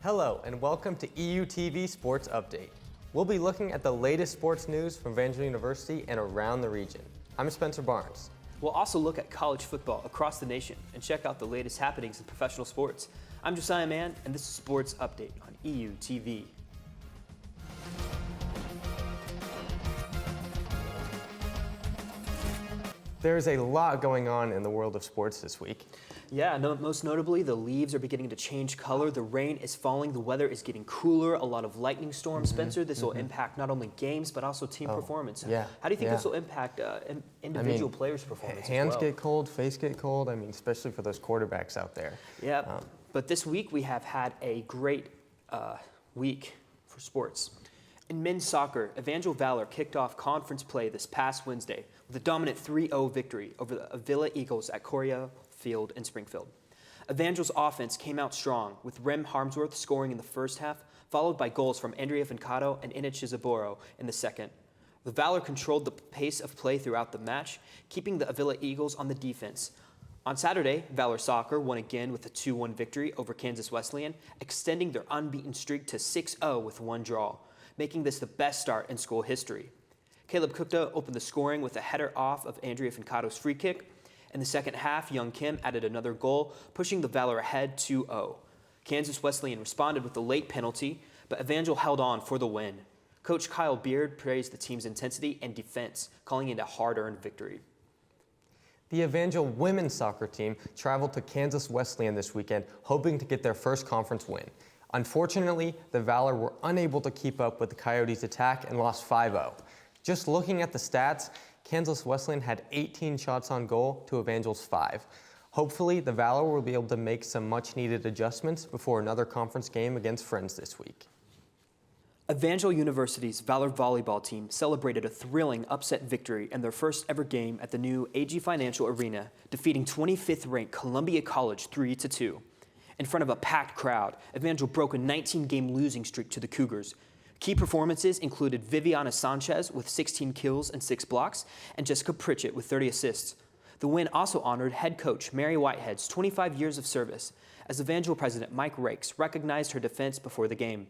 Hello and welcome to EUTV Sports Update. We'll be looking at the latest sports news from Evangel University and around the region. I'm Spencer Barnes. We'll also look at college football across the nation and check out the latest happenings in professional sports. I'm Josiah Mann, and this is Sports Update on EUTV. There's a lot going on in the world of sports this week. Yeah, most notably, the leaves are beginning to change color. The rain is falling. The weather is getting cooler. A lot of lightning storms. Spencer, this will impact not only games, but also team performance. Yeah. How do you think this will impact individual players' performance Hands as well? get cold, face get cold. Especially for those quarterbacks out there. Yeah, but this week we have had a great week for sports. In men's soccer, Evangel Valor kicked off conference play this past Wednesday with a dominant 3-0 victory over the Avila Eagles at Coria Field in Springfield. Evangel's offense came out strong, with Rem Harmsworth scoring in the first half, followed by goals from Andrea Vincado and Ina Chisaboro in the second. The Valor controlled the pace of play throughout the match, keeping the Avila Eagles on the defense. On Saturday, Valor Soccer won again with a 2-1 victory over Kansas Wesleyan, extending their unbeaten streak to 6-0 with one draw, making this the best start in school history. Caleb Kukta opened the scoring with a header off of Andrea Vincado's free kick. In the second half, Young Kim added another goal, pushing the Valor ahead 2-0. Kansas Wesleyan responded with a late penalty, but Evangel held on for the win. Coach Kyle Beard praised the team's intensity and defense, calling it a hard-earned victory. The Evangel women's soccer team traveled to Kansas Wesleyan this weekend, hoping to get their first conference win. Unfortunately, the Valor were unable to keep up with the Coyotes' attack and lost 5-0. Just looking at the stats, Kansas Wesleyan had 18 shots on goal to Evangel's 5. Hopefully, the Valor will be able to make some much-needed adjustments before another conference game against Friends this week. Evangel University's Valor volleyball team celebrated a thrilling upset victory in their first ever game at the new AG Financial Arena, defeating 25th-ranked Columbia College 3-2. In front of a packed crowd, Evangel broke a 19-game losing streak to the Cougars. Key performances included Viviana Sanchez with 16 kills and 6 blocks, and Jessica Pritchett with 30 assists. The win also honored head coach Mary Whitehead's 25 years of service, as Evangel president Mike Rakes recognized her defense before the game.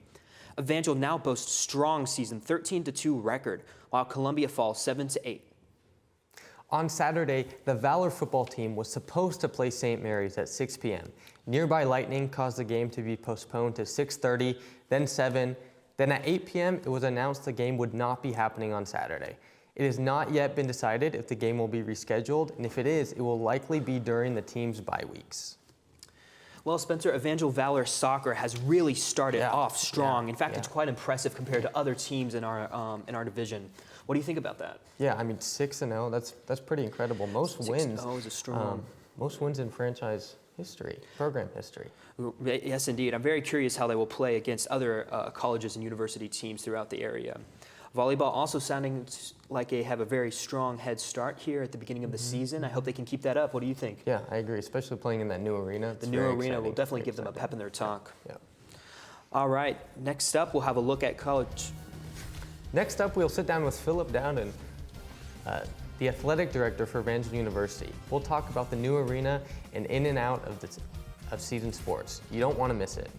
Evangel now boasts a strong season 13-2 record, while Columbia falls 7-8. On Saturday, the Valor football team was supposed to play St. Mary's at 6 p.m. Nearby lightning caused the game to be postponed to 6:30, then 7. Then at 8 p.m., it was announced the game would not be happening on Saturday. It has not yet been decided if the game will be rescheduled, and if it is, it will likely be during the team's bye weeks. Well, Spencer, Evangel Valor Soccer has really started off strong. In fact, it's quite impressive compared to other teams in our division. What do you think about that? Yeah, 6-0, that's pretty incredible. Most wins. 6-0 is a strong. Most wins in franchise history, program history. Yes, indeed. I'm very curious how they will play against other colleges and university teams throughout the area. Volleyball also sounding like they have a very strong head start here at the beginning of the season. I hope they can keep that up. What do you think? Yeah, I agree, especially playing in that new arena. The new arena will definitely give them a pep in their talk. Yeah. All right, next up, we'll have a look at college. Next up, we'll sit down with Phillip Dowden, the athletic director for Evangel University. We'll talk about the new arena and in and out of season sports. You don't want to miss it.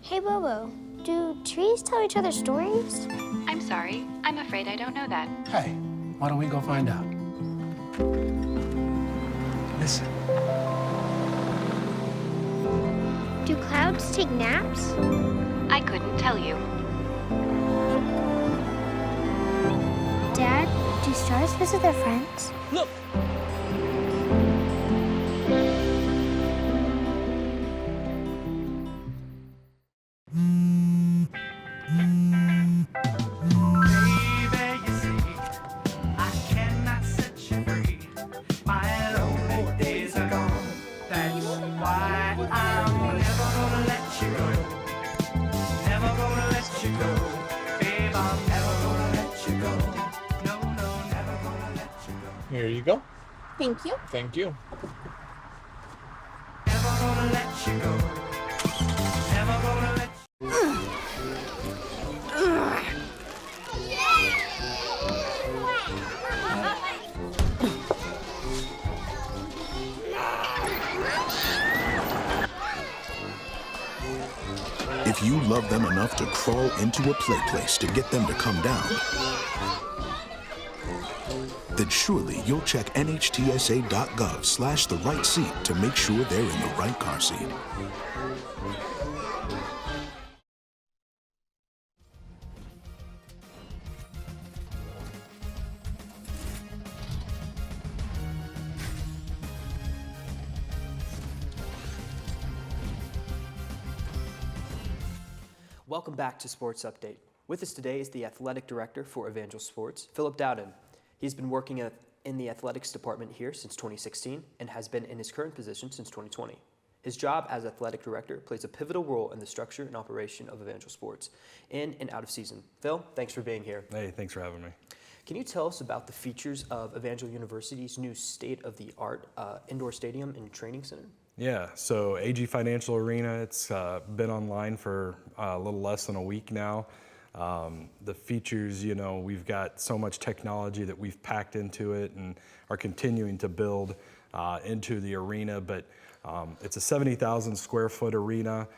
Hey Bobo, do trees tell each other stories? I'm sorry, I'm afraid I don't know that. Hey, why don't we go find out? Listen. Do clouds take naps? I couldn't tell you. Dad, do stars visit their friends? Look! Here you go. Thank you. Thank you. Never gonna let you go. Never gonna let you If you love them enough to crawl into a play place to get them to come down, then surely you'll check nhtsa.gov/the right seat to make sure they're in the right car seat. Welcome back to Sports Update. With us today is the Athletic Director for Evangel Sports, Phillip Dowden. He's been working in the Athletics Department here since 2016 and has been in his current position since 2020. His job as Athletic Director plays a pivotal role in the structure and operation of Evangel Sports in and out of season. Phil, thanks for being here. Hey, thanks for having me. Can you tell us about the features of Evangel University's new state-of-the-art indoor stadium and training center? Yeah, so AG Financial Arena, it's been online for a little less than a week now. The features, we've got so much technology that we've packed into it and are continuing to build into the arena, but it's a 70,000 square foot arena.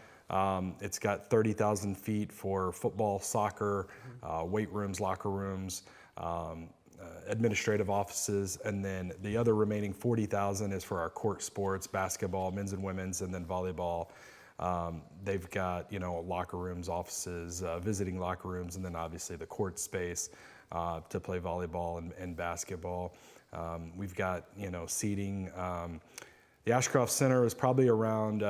It's got 30,000 feet for football, soccer, weight rooms, locker rooms, administrative offices, and then the other remaining 40,000 is for our court sports, basketball, men's and women's, and then volleyball. They've got, locker rooms, offices, visiting locker rooms, and then obviously the court space to play volleyball and basketball. We've got, seating. The Ashcroft Center is probably around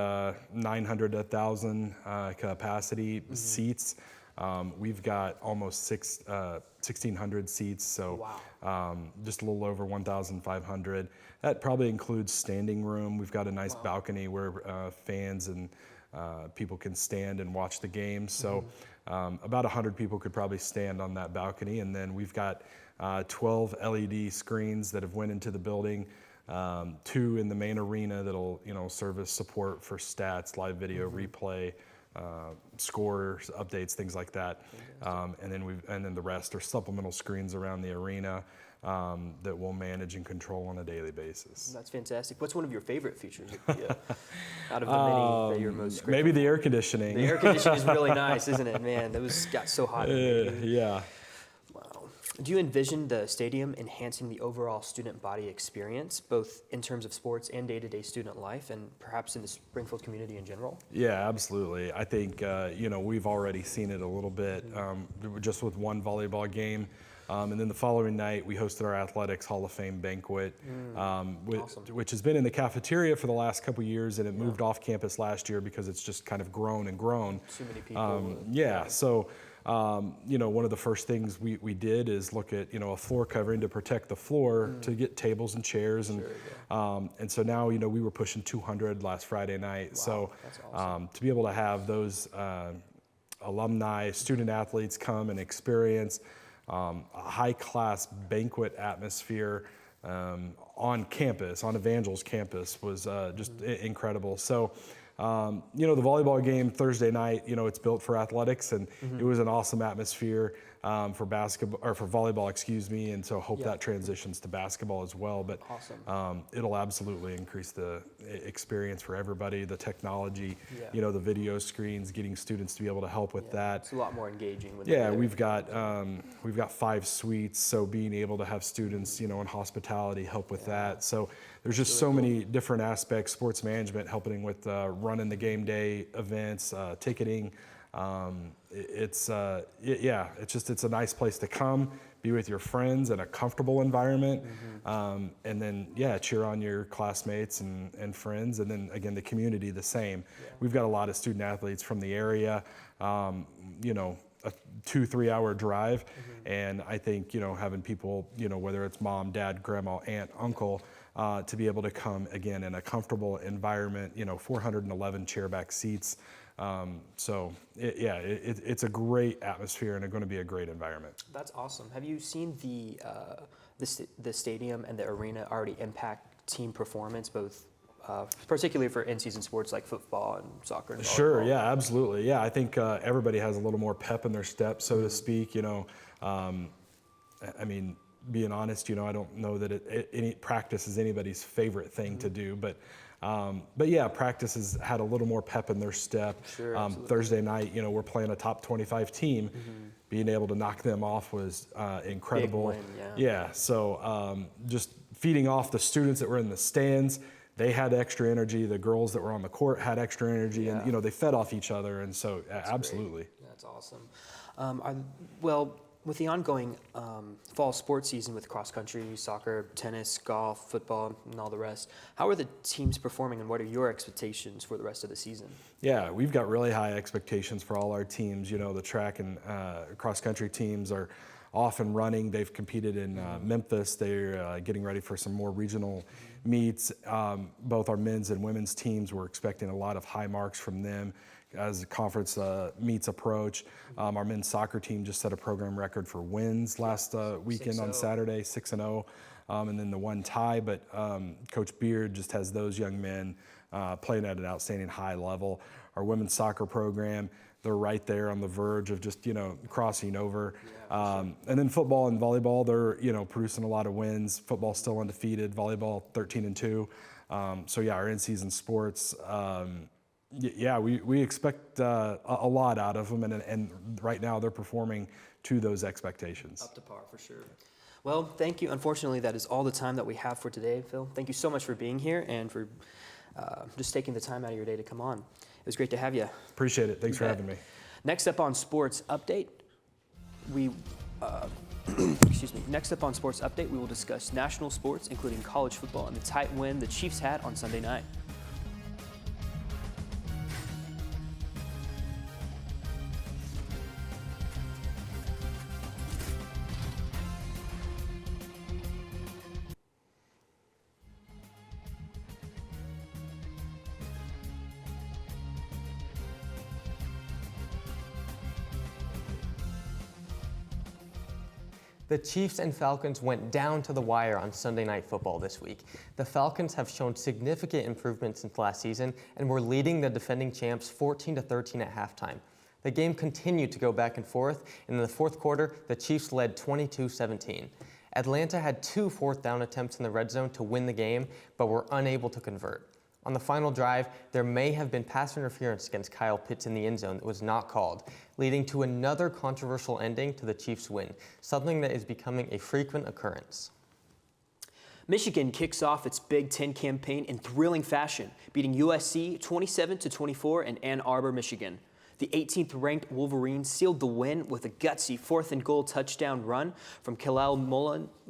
900 to 1,000 capacity seats. We've got almost 1,600 seats, so just a little over 1,500. That probably includes standing room. We've got a nice balcony where fans and people can stand and watch the games. So about 100 people could probably stand on that balcony. And then we've got 12 LED screens that have went into the building, 2 in the main arena that'll serve as support for stats, live video, replay, scores, updates, things like that, and then the rest are supplemental screens around the arena that we'll manage and control on a daily basis. That's fantastic. What's one of your favorite features out of the many that you're most grateful maybe the for? air conditioning. The air conditioning is really nice, isn't it? Man, those got so hot. Yeah. Wow. Do you envision the stadium enhancing the overall student body experience, both in terms of sports and day-to-day student life, and perhaps in the Springfield community in general? Yeah, absolutely. I think, we've already seen it a little bit just with one volleyball game. And then the following night, we hosted our Athletics Hall of Fame banquet, which has been in the cafeteria for the last couple of years, and it moved off campus last year because it's just kind of grown and grown. Too many people. So one of the first things we did is look at, a floor covering to protect the floor to get tables and chairs. And so now, we were pushing 200 last Friday night. Wow, so that's awesome. to be able to have those alumni, student athletes come and experience a high-class banquet atmosphere on campus, on Evangel's campus, was just incredible. So, the volleyball game Thursday night, it's built for athletics, and it was an awesome atmosphere for basketball or for volleyball, and so hope that transitions to basketball as well. But it'll absolutely increase the experience for everybody. The technology, the video screens, getting students to be able to help with that. It's a lot more engaging. We've got 5 suites, so being able to have students, in hospitality help with that. So there's just so many different aspects. Sports management helping with running the game day events, ticketing. It's a nice place to come, be with your friends in a comfortable environment, and then cheer on your classmates and friends, and then again the community the same. We've got a lot of student athletes from the area, a 2-3 hour drive, and I think having people, whether it's mom, dad, grandma, aunt, uncle, to be able to come again in a comfortable environment, 411 chairback seats. It's a great atmosphere and it's going to be a great environment. That's awesome. Have you seen the stadium and the arena already impact team performance, both particularly for in-season sports like football and soccer? And sure, yeah, absolutely. Yeah, I think everybody has a little more pep in their step, so to speak. being honest, I don't know that any practice is anybody's favorite thing to do, but yeah, practice has had a little more pep in their step. Sure, Thursday night, we're playing a top 25 team. Being able to knock them off was incredible. Big win, So just feeding off the students that were in the stands. They had extra energy. The girls that were on the court had extra energy, and they fed off each other. And so, absolutely, great. That's awesome. Well, with the ongoing fall sports season with cross country, soccer, tennis, golf, football, and all the rest, how are the teams performing, and what are your expectations for the rest of the season? Yeah, we've got really high expectations for all our teams. The track and cross country teams are off and running. They've competed in Memphis. They're getting ready for some more regional meets. Both our men's and women's teams, we're expecting a lot of high marks from them as the conference meets approach. Our men's soccer team just set a program record for wins last weekend on Saturday, 6-0, and then the one tie. But Coach Beard just has those young men playing at an outstanding high level. Our women's soccer program, they're right there on the verge of just, crossing over. And then football and volleyball, they're, producing a lot of wins. Football still undefeated, volleyball 13-2. So yeah, our in-season sports, we expect a lot out of them, and right now they're performing to those expectations. Up to par, for sure. Well, thank you. Unfortunately, that is all the time that we have for today, Phil. Thank you so much for being here and for just taking the time out of your day to come on. It was great to have you. Appreciate it. Thanks for having me. Next up on Sports Update, Next up on Sports Update, we will discuss national sports, including college football and the tight win the Chiefs had on Sunday night. The Chiefs and Falcons went down to the wire on Sunday Night Football this week. The Falcons have shown significant improvement since last season and were leading the defending champs 14-13 at halftime. The game continued to go back and forth, and in the fourth quarter, the Chiefs led 22-17. Atlanta had 2 fourth down attempts in the red zone to win the game, but were unable to convert. On the final drive, there may have been pass interference against Kyle Pitts in the end zone that was not called, leading to another controversial ending to the Chiefs' win, something that is becoming a frequent occurrence. Michigan kicks off its Big Ten campaign in thrilling fashion, beating USC 27-24 in Ann Arbor, Michigan. The 18th-ranked Wolverines sealed the win with a gutsy 4th-and-goal touchdown run from Kalel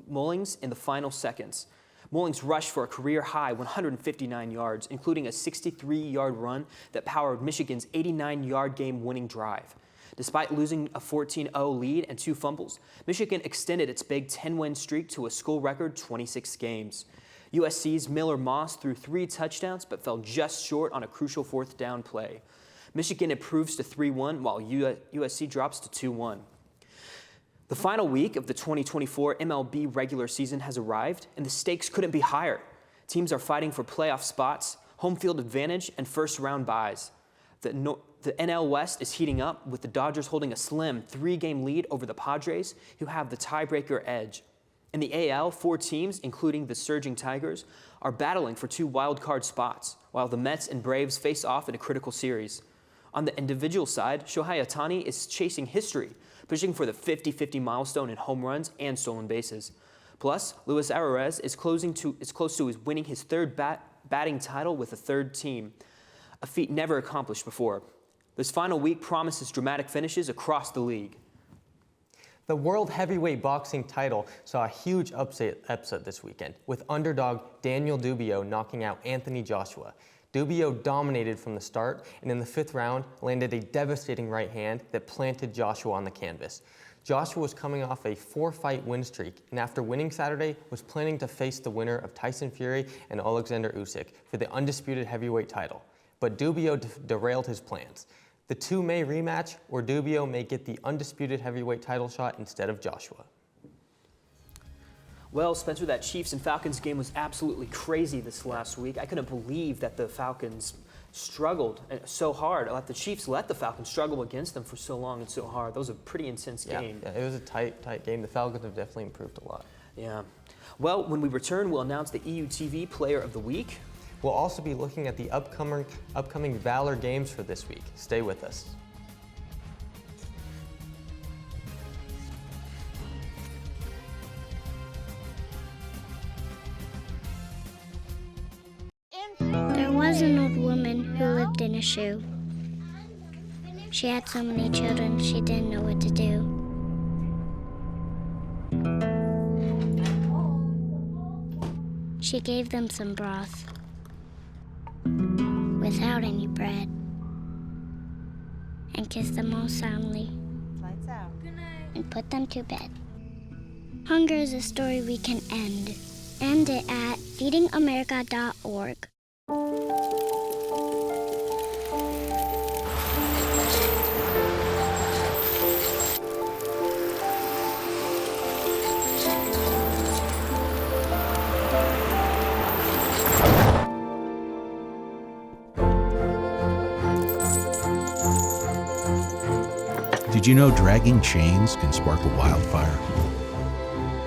Mullings in the final seconds. Mullings rushed for a career-high 159 yards, including a 63-yard run that powered Michigan's 89-yard game-winning drive. Despite losing a 14-0 lead and 2 fumbles, Michigan extended its Big Ten win streak to a school record 26 games. USC's Miller Moss threw 3 touchdowns but fell just short on a crucial 4th down play. Michigan improves to 3-1 while USC drops to 2-1. The final week of the 2024 MLB regular season has arrived, and the stakes couldn't be higher. Teams are fighting for playoff spots, home field advantage, and first-round byes. The NL West is heating up, with the Dodgers holding a slim 3-game lead over the Padres, who have the tiebreaker edge. In the AL, 4 teams, including the surging Tigers, are battling for 2 wild-card spots, while the Mets and Braves face off in a critical series. On the individual side, Shohei Ohtani is chasing history, pushing for the 50-50 milestone in home runs and stolen bases. Plus, Luis Arraez is close to winning his 3rd batting title with a 3rd team, a feat never accomplished before. This final week promises dramatic finishes across the league. The World Heavyweight Boxing title saw a huge upset this weekend, with underdog Daniel Dubois knocking out Anthony Joshua. Dubois dominated from the start, and in the 5th round, landed a devastating right hand that planted Joshua on the canvas. Joshua was coming off a 4-fight win streak, and after winning Saturday, was planning to face the winner of Tyson Fury and Alexander Usyk for the undisputed heavyweight title. But Dubois derailed his plans. The 2 may rematch, or Dubois may get the undisputed heavyweight title shot instead of Joshua. Well, Spencer, that Chiefs and Falcons game was absolutely crazy this last week. I couldn't believe that the Falcons struggled so hard. The Chiefs let the Falcons struggle against them for so long and so hard. That was a pretty intense game. Yeah, it was a tight game. The Falcons have definitely improved a lot. Yeah. Well, when we return, we'll announce the EUTV Player of the Week. We'll also be looking at the upcoming Valor Games for this week. Stay with us. There was an old woman who lived in a shoe. She had so many children, she didn't know what to do. She gave them some broth without any bread and kissed them all soundly. Lights out. Good night. And put them to bed. Hunger is a story we can end. End it at feedingamerica.org. Did you know dragging chains can spark a wildfire?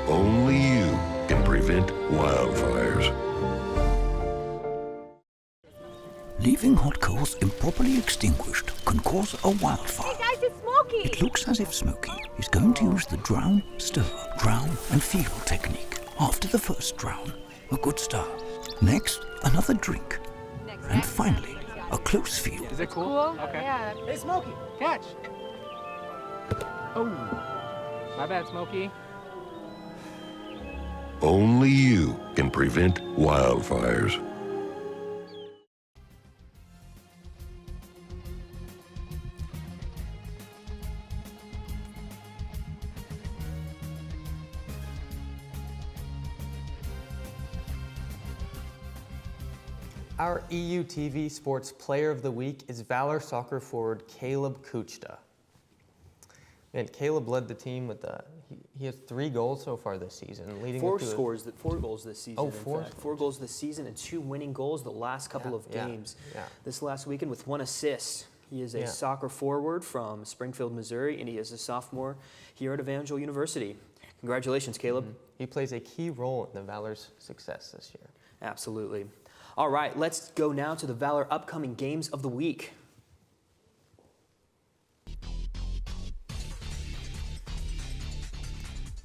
Only you can prevent wildfires. Leaving hot coals improperly extinguished can cause a wildfire. Hey guys, it's Smokey! It looks as if Smokey is going to use the drown, stir, drown, and feel technique. After the first drown, a good start. Next, another drink. And finally, a close feel. Is it cool? Okay. Yeah. Hey, Smokey, catch. Oh, my bad, Smokey. Only you can prevent wildfires. Our EUTV Sports Player of the Week is Valor soccer forward Caleb Kuchta. And Caleb led the team with he has 3 goals so far this season, leading Four it to goals this season. Oh, in four fact. 4 goals this season and 2 winning goals the last couple of games. Yeah. This last weekend with 1 assist. He is a soccer forward from Springfield, Missouri, and he is a sophomore here at Evangel University. Congratulations, Caleb. Mm-hmm. He plays a key role in the Valor's success this year. Absolutely. All right, let's go now to the Valor upcoming games of the week.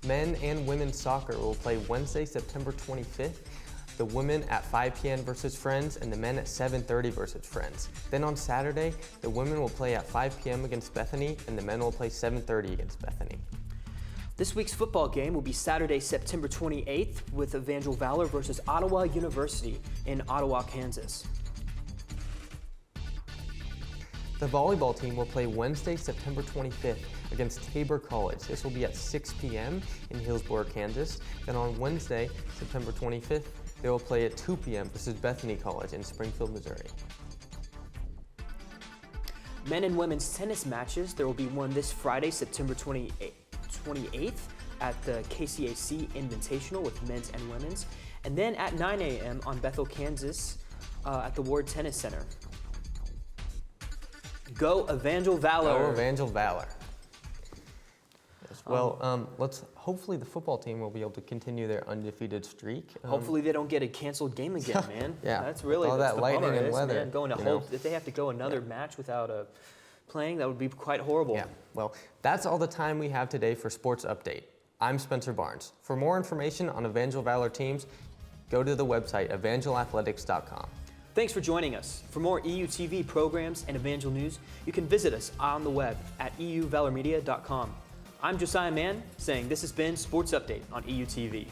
Men and women's soccer will play Wednesday, September 25th. The women at 5 p.m. versus Friends and the men at 7:30 versus Friends. Then on Saturday, the women will play at 5 p.m. against Bethany and the men will play 7:30 against Bethany. This week's football game will be Saturday, September 28th with Evangel Valor versus Ottawa University in Ottawa, Kansas. The volleyball team will play Wednesday, September 25th against Tabor College. This will be at 6 p.m. in Hillsborough, Kansas. Then on Wednesday, September 25th, they will play at 2 p.m. versus Bethany College in Springfield, Missouri. Men and women's tennis matches. There will be one this Friday, September 28th at the KCAC Invitational with men's and women's. And then at 9 a.m. on Bethel, Kansas at the Ward Tennis Center. Go Evangel Valor. Go Evangel Valor. Yes, well, hopefully the football team will be able to continue their undefeated streak. Hopefully they don't get a canceled game again, man. Yeah, that's really all that lightning and weather. Man, going to hope if they have to go another match without playing, that would be quite horrible. Yeah, well, that's all the time we have today for Sports Update. I'm Spencer Barnes. For more information on Evangel Valor teams, go to the website evangelathletics.com. Thanks for joining us. For more EUTV programs and Evangel news, you can visit us on the web at euvalormedia.com. I'm Josiah Mann saying this has been Sports Update on EUTV.